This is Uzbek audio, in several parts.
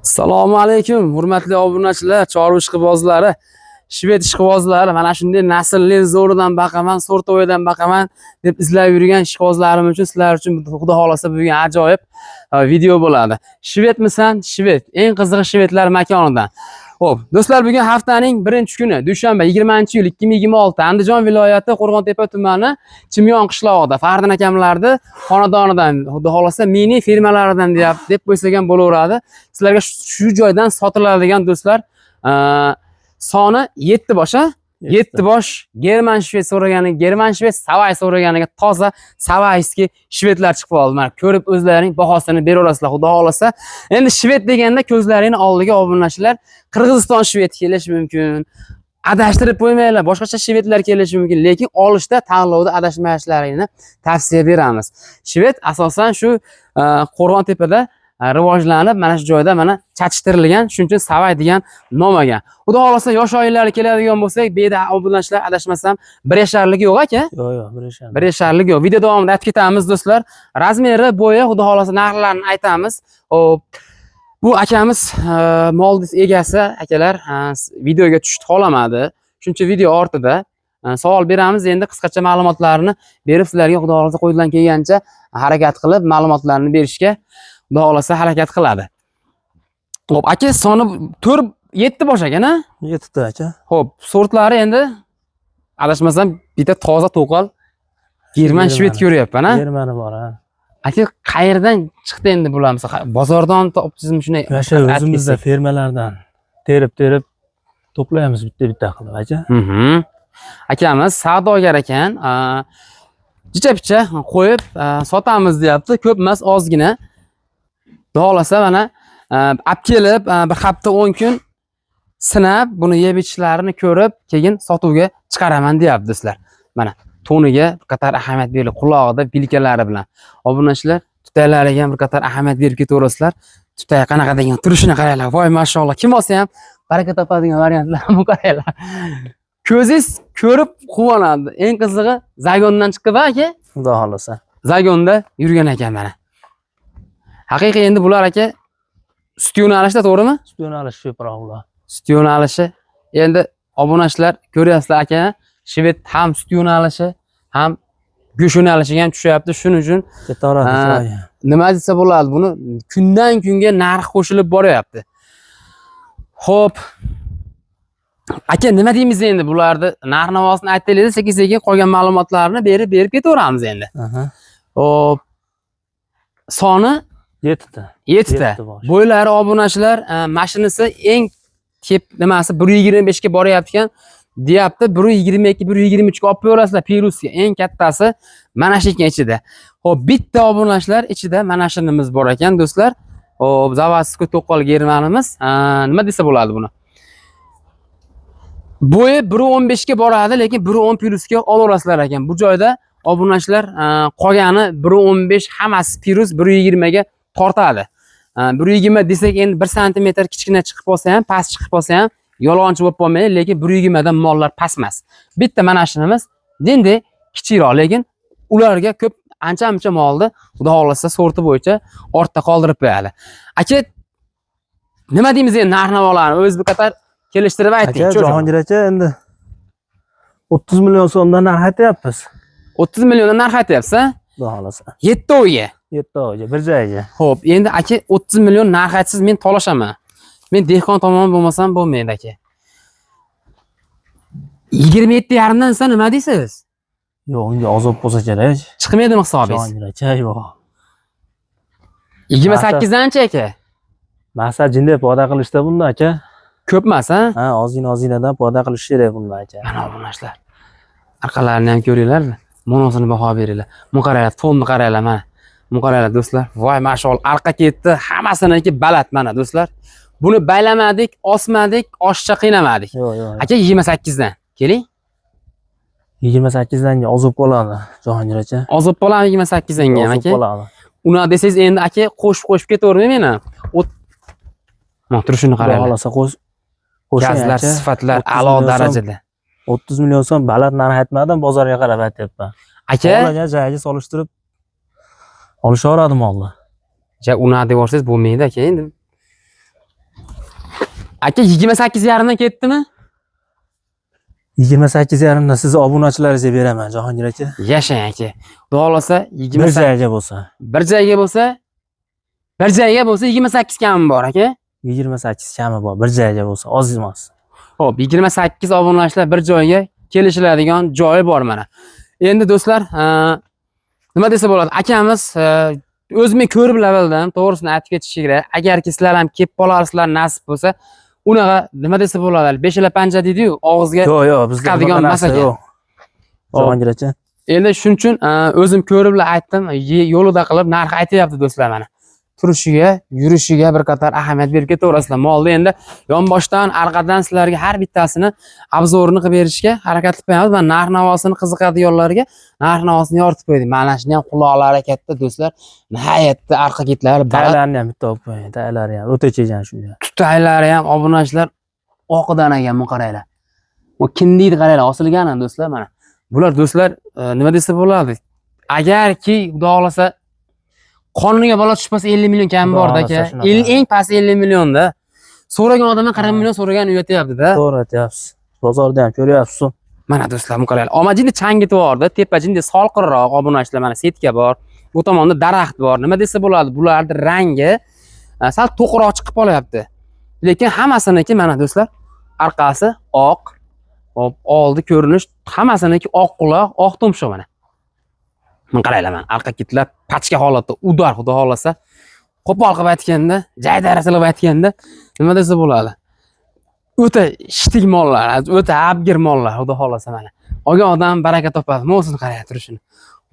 Assalomu alaykum, hurmatli obunachilar, chorva ishqibozlari, shved ishqibozlari, mana shunday naslli zo'ridan baqaman, sortovoydan baqaman deb izlab yurgan ishqibozlarim uchun sizlar uchun xudo xolasa bugun ajoyib video bo'ladi. Shvedmisan? Shved. Eng qizig'i shvedlar makonidan. Xo'p, do'stlar, bugun haftaning 1-kuni, dushanba, 20-yil 2026, Andijon viloyati Qo'rg'ontepa tumani Chimyon qishlog'ida Fardin akamlarni xonadonidan, xudo xolasa mini firmalaridan deb qo'ysak ham bo'laveradi. Sizlarga shu joydan sotiladigan do'stlar, soni 7 bosh, 7 bosh German shved so'ragani, German shved savay so'raganiga toza savayski shvedlar chiqib qoldi. Mana ko'rib o'zlarining bahosini beraverasizlar, xudo xolasa. Endi shved deganda ko'zlaringni oldiga obunachilar Qirg'iziston shved kelishi mumkin. Adashtirib qo'ymanglar, boshqacha shvedlar kelishi mumkin, lekin olishda tanlovda adashmashlaringni tavsiya beramiz. Shved asosan shu Qo'rg'ontepada rivojlanib, mana shu joyda mana chachishtirilgan, shuning uchun savay degan nom olgan. Xudo xolasa yosh oilalar keladigan bo'lsak, beda obunachilar adashmasam 1 yasharlik yo'q aka? Yo'q, 1 yasharlik. 1 yasharlik yo'q. Video davomida aytib ketamiz do'stlar. Razmeri, bo'yi, xudo xolasa narxlarini aytamiz. Xo'p, bu akamiz mol egasi akalar videoga tushib qolamadi. Shuncha video ortida savol beramiz. Endi qisqacha ma'lumotlarni berib sizlarga xudo xolasa qo'ydigan kelgancha harakat qilib ma'lumotlarni berishga xudo xolasa harakat qiladi. Xo'p, aka soni 7 bosh ekan-a? 7 ta aka. Xo'p, sortlari endi adashmasam bitta toza to'qol German shved ko'ryapman-a? Germani bor, ha. Aka, qayerdan chiqdi endi bular? Bozordan topdingizmi shunday? O'sha o'zimizda fermalardan terib to'playmiz bitta qilib aka. Akamiz savdogar ekan. Jicha-picha qo'yib sotamiz deyapti. Ko'p emas, ozgina. Xohlasa mana olib kelib bir hafta 10 kun sinab, buni yeb ichishlarini ko'rib, keyin sotuvga chiqaraman deyapti do'stlar. Mana to'niga bir qator ahamiyat berilib, qulog'ida bilkalari bilan. Obunachilar tutaylariga ham bir qator ahamiyat berib ketaverasizlar. Tutay qanaqa degan turishini qaranglar. Voy, mashalloh. Kim olsa ham baraka topadigan variantlarni qaranglar. Ko'zingiz ko'rib quvonadi. Eng qizig'i zagondan chiqib aka. Xudo xolasa. Zagonda yurgan ekan mana. Haqiqiy endi bular aka sut yo'nalishida, to'g'rimi? Sut yo'nalishi ko'proq ular. Sut yo'nalishi. Endi obunachilar ko'ryapsizlar aka, shved ham sut yo'nalishi, ham go'sht yo'nalishiga ham tushyapti. Shuning uchun nima desa bo'ladi, buni kundan kunga narx qo'shilib boryapti. Xo'p. Aka, nima deymiz endi bularni narx-navosini aytaylik, sekin-sekin qolgan ma'lumotlarni berib ketaveramiz endi. Xo'p. Soni 7 ta. 7 ta. Bo'ylari obunachilar, mashinasi eng tep nimasi 125 ga boryapti deyapti. 122, 123 ga olib qo'yasizlar Pirusga. Eng kattasi mana shu ekan ichida. Xo'p, bitta obunachilar ichida mana shunimiz bor ekan do'stlar. Xo'p, zavodskiy to'qol Germanimiz. Nima desa bo'ladi buni? Bo'yi 1.15 ga boradi, lekin 1.10 Pirusga olaverasizlar ekan. Bu joyda obunachilar qolgani 1.15 hammasi Pirus 1.20 ga tortadi. 1.20 desak endi 1 sm kichkina chiqib qolsa ham, past chiqib qolsa ham yolg'onchi bo'lib qolmaydi, lekin 1.20 dan mollar pasmas. Bitta mana shunimiz endi kichikroq, lekin ularga ko'p ancha-muncha molni xudo xolasa sorti bo'yicha ortda qoldirib qo'yadi. Aka, nima deymiz endi narx-navolarni o'z bir qator kelishtirib ayting. Jahongir aka, endi 30 million so'mdan narx aytyapmiz. 30 milliondan narx aytyapsiz, ha? Xudo xolasa. 7 o'yga. 7 o'yga, bir joyga. Xo'p, endi aka 30 million narx aytsiz, men tolashaman. Men dehqon tomon bo'lmasam bo'lmaydi aka. 27,5 dan esa nima deysiz? Yo'q, unga azob bo'lsa kerak. Chiqmaydimi hisobingiz? Jahongir aka, yo'q. 28 danchi aka? Maqsad jinday poda qilishda bunda aka. Ko'p emas, ha? Ha, ozgina-ozginadan poda qilish kerak bunda aka. Mana obunachilar. Arqalarini ham ko'ringlar-da. Monosini baho beringlar. Muqarraylar, fonni qaranglar mana. Muqarraylar do'stlar. Voy, mashalloh, arqa ketdi. Hammasiniki balat mana do'stlar. Buni baylamadik, osmadik, oshcha qiynamadik. Yo'q. Aka 28 dan. Keling. 28 danga ozib qoladi, Jahongir aka. Ozib qoladi 28 danga ham aka. Ozib qoladi. Uni desangiz endi aka qo'shib ketavermayman meni. Mana turishini qaranglar. Xolasa Gazlar, sifatlar a'lo darajada. 30 million so'm balat narx aytmadim, bozorga qarab aytyapman. Aka, olaga joyiga solishtirib olishaveradi molni. Ja, uni deb olsangiz bo'lmaydi aka endi. Aka 28,5 dan ketdimi? 28,5 sizni obunachilaringizga beraman Jahongir aka. Yashang aka. Xudo xolasa Bir 28 joyga bo'lsa. bir joyga bo'lsa 28 kami bor aka. 28 kami bor. Bir joyga bo'lsa, oz emas. Xo'p, 28 obunachilar bir joyga kelishiladigan joyi bor mana. Endi do'stlar, nima desa bo'ladi? Akamiz o'zimni ko'rib bildim, to'g'risini aytib ketish kerak. Agarki sizlar ham kelib qolarsizlar nasib bo'lsa, unaqa nima desa bo'ladi? Beshila panja deydi-yu, og'izga Yo'q, bizda chiqadigan masala yo'q. Jahongir aka. Endi shuning uchun o'zim ko'rib aytdim, yo'lida qilib narx aytyapti do'stlar mana. Turishiga, yurishiga bir qator ahamiyat berib ketaverasizlar. Molni endi yonboshdan, orqadan sizlarga har bittasini obzorini qilib berishga harakat qilyapmiz. Men narx-navosini qiziqadiganlarga narx-navosini yoritib qo'ydim. Mana shuni ham quloqlari katta do'stlar. Nihoyatda orqa ketlari Taylarni ham bitta olib qo'ying. Taylari ham o'ta chejan shunday. tutaylari ham obunachilar oqidan ekan, bu qaranglar. Bu kindiyni qaranglar, osilgan do'stlar mana. Bular do'stlar nima desa bo'ladi? Agarki xudo xolasa qonuniga bola tushmasa 50 million kam bor-da aka. Eng pasti 50 millionda. So'ragan odamdan 40 million so'ragan uyatyapti-da. To'g'ri aytyapsiz. Bozorda ham ko'ryapsiz. Mana do'stlar, bu qaranglar. Omajinda changiti bor-da, tepajinda solqinroq obunachilar mana setka bor. Bu tomonda daraxt bor. Nima desa bo'ladi? Bularning rangi sal to'qroq chiqib qolyapti. Lekin hammasiniki mana do'stlar, orqasi oq, oldi ko'rinish hammasiniki oq quloq, oq tumshuq mana. Mana qaranglar mana, orqa ketlar pachka holatda udar xudo xolasa. Qo'pol qilib aytganda, jaydarachilab aytganda nima desa bo'ladi? O'ta ishtik mollar, o'ta abgir mollar xudo xolasa mana. Olgan odam baraka topadi. Mo'sini qarang turishini.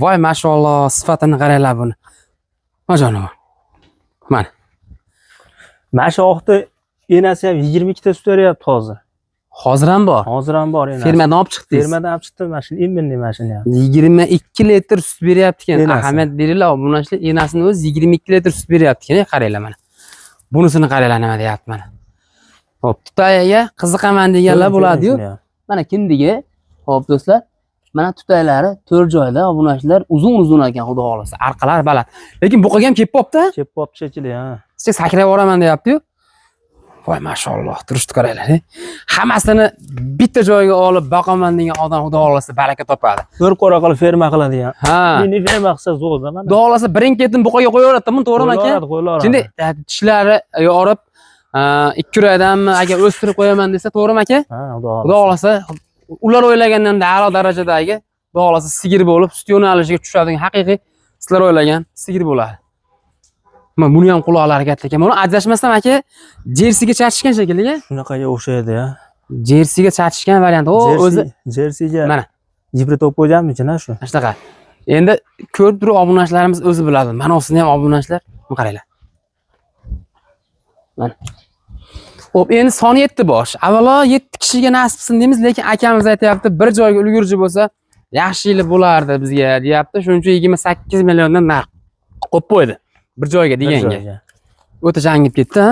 Voy mashalloh, sifatini qaranglar buni. Majonov. Mana. Mana shu oqda enasi ham 22 ta sut beryapti hozir. Hozir ham bor. Hozir ham bor enasi. Fermadan olib chiqdingiz. Fermadan olib chiqdim, mana shu imminli mashina ham. 22 litr sut beryapti ekan. Enasi. Ahamiyat beringlar, obunachilar enasini o'zi 22 litr sut beryapti ekan. Qaranglar mana. Bunisini qaranglar nima deyapti mana. Xo'p, tutayaga qiziqaman deganlar bo'ladi-yu. Mana kindiga, xo'p do'stlar, mana tutaylari 4 joyda obunachilar uzun ekan xudo xolasa. Arqalari baland. Lekin buqaga ham kelib qopti. Kelib qopti shekilli, ha. Siz sakrab yuboraman deyapti-yu. Voy mashalloh, turishni qaranglar. Hammasini bitta joyga olib boqaman degan odam xudo xolasa baraka topadi. Bir qo'ra qilib ferma qiladigan. Ha. Meni ferma qilsa zo'rda mana. Xudo xolasa birin-ketin buqaga qo'yaveradimi, to'g'rimi aka? Qo'yiladi. Endi tishlari yorib, 2 oydanmi agar o'stirib qo'yaman desa, to'g'rimi aka? Ha, xudo Xudo xolasa ular o'ylagandan a'lo darajadagi, xudo xolasa sigir bo'lib, sut yo'nalishiga tushadigan haqiqiy sizlar o'ylagan sigir bo'ladi. Mana buni ham quloqlari katta ekan. Buni ajrashmasam aka, jersiga chachishgan shekilli. Shunaqaga o'xshaydi, ha. Jersiga chachishgan variant. O o'zi jersiga mana gibrid olib qo'yganmikin shu. shunaqa. Endi ko'rib turib obunachilarimiz o'zi biladi. Mana o'sini ham obunachilar, buni qaranglar. Mana. Xo'p, endi son 7 bosh. Avvalo 7 kishiga nasibsin deymiz, lekin akamiz aytayapti, bir joyga ulgurji bo'lsa, yaxshi yil bo'lardi bizga, deyapti. Shuning uchun 28 milliondan narx qo'yib qo'ydi. Bir joyga deganga. O'ta jangib ketdi, ha?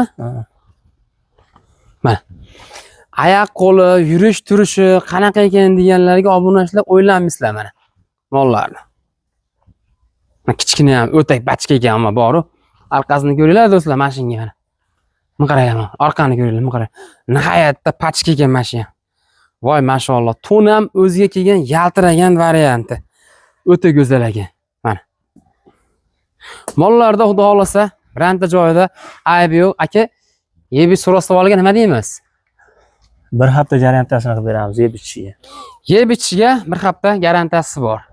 Mana. Oyoq qo'li, yurish turishi qanaqa ekan deganlarga obunachilar o'ylanmisizlar mana. Mollarni. Mana kichkina ham o'tak bachka ekan, ammo bor-ku. Orqasini ko'ringlar do'stlar, mashinga mana. Mana qaranglar, orqani ko'ringlar, mana qarang. Nihoyatda pachka ekan mashina. Voy mashalloh, to'n ham o'ziga kelgan yaltiragan varianti. O'ta go'zal ekan. Mana. Mollarda xudo xolasa, biranta joyida aybi yo'q. Aka, yebi so'rasavoliga nima deymiz? Bir hafta garantasini qilib beramiz yeb ichishiga. Yeb ichishiga bir hafta garantiyasi bor.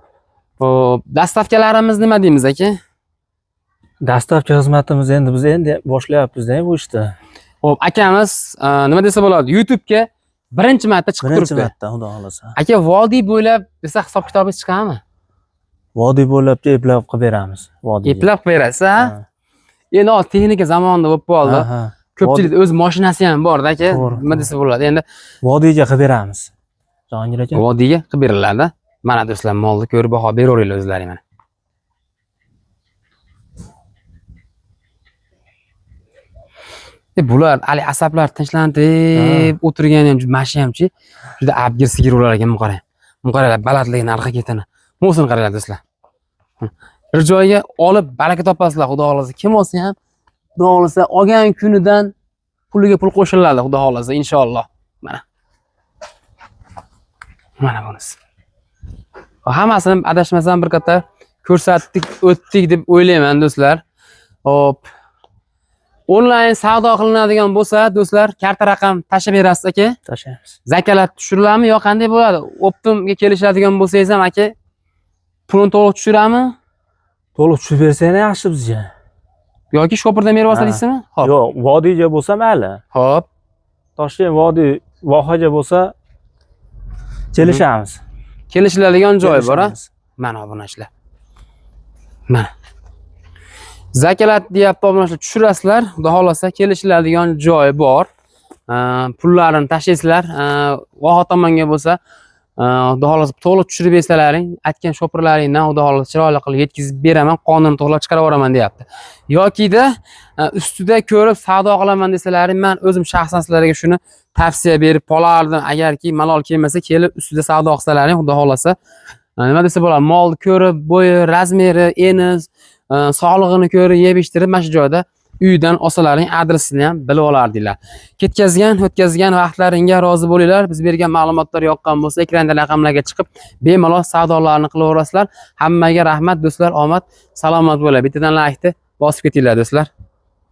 Xo'p, dastavkalarimiz nima deymiz aka? Dastavka xizmatimiz biz endi boshlayapmiz-da bu ishni. Xo'p, akamiz nima desa bo'ladi? YouTube'ga birinchi marta chiqib turibdi. Birinchi marta, xudo xolasa. Aka, vodiy bo'ylab desa hisob kitobingiz chiqadimi? Vodiy bo'ylab eplab qilib beramiz. Vodiy. Eplab berasiz, ha? Endi hozir texnika zamonida bo'lib qoldi. Ko'pchilik o'z mashinasi ham bor-da aka. Nima desa bo'ladi? Endi vodiyga qilib beramiz. Jahongir aka. Vodiyga qilib beriladi. Mana do'stlar, molni ko'rib baho beraveringlar o'zlaring mana. Bular ali asablar tinchlantirib o'tirgani ham mashinamchi. Juda abgir sigir ular ekan, qarang. Buni qaranglar, balandligini, orqa ketini. Mo'sini qaranglar do'stlar. Bir joyga olib baraka topasizlar, xudo xolasa. Kim olsa ham, xudo xolasa olgan kunidan puliga pul qo'shiladi, xudo xolasa, inshaalloh. Mana. Mana bunisi. Hammasini adashmasam bir qator ko'rsatdik, o'tdik deb o'ylayman do'stlar. Hop. Onlayn savdo qilinadigan bo'lsa, do'stlar, karta raqam tashib berasiz aka. Tashlaymiz. Zakalat tushiriladimi yo qanday bo'ladi? Optimga kelishadigan bo'lsangiz ham aka, pulni to'liq tushirami? To'liq tushirib bersang yaxshi bizga. Yoki shopirdan berib olsa deysizmi? Xo'p. Yo'q, vodiyga bo'lsa mayli. Xo'p. Toshkent vodiy vohaga bo'lsa kelishamiz. Kelishiladigan joy bor-a? Mana obunachilar. Mana. Zakalat deyapti obunachilar, tushirasizlar. Xudo xolasa kelishiladigan joy bor. Pullarini tashlaysizlar. Voha tomonga bo'lsa, xudo xolasa to'liq tushirib bersalaring, aytgan shopirlaringdan xudo xolasa chiroyli qilib yetkazib beraman, qonun to'g'rilab chiqarib yuboraman deyapti. Yokida ustida ko'rib savdo qilaman desalaring, men o'zim shaxsan sizlarga shuni tavsiya berib qolardim. Agarki malol kelmasa, kelib ustida savdo qilsalaring, xudo xolasa nima desa bo'ladi, molni ko'rib, bo'yi, razmeri, eni, sog'lig'ini ko'rib, yeb ichtirib, mana shu joyda uydan olsalaring adresini ham bilib olardinglar. O'tkazgan vaqtlaringga rozi bo'linglar. Biz bergan ma'lumotlar yoqqan bo'lsa, ekranda raqamlarga chiqib, bemalol savdolarni qilaverasizlar. Hammaga rahmat do'stlar, omad, salomat bo'linglar. Bittadan laykni bosib ketinglar do'stlar.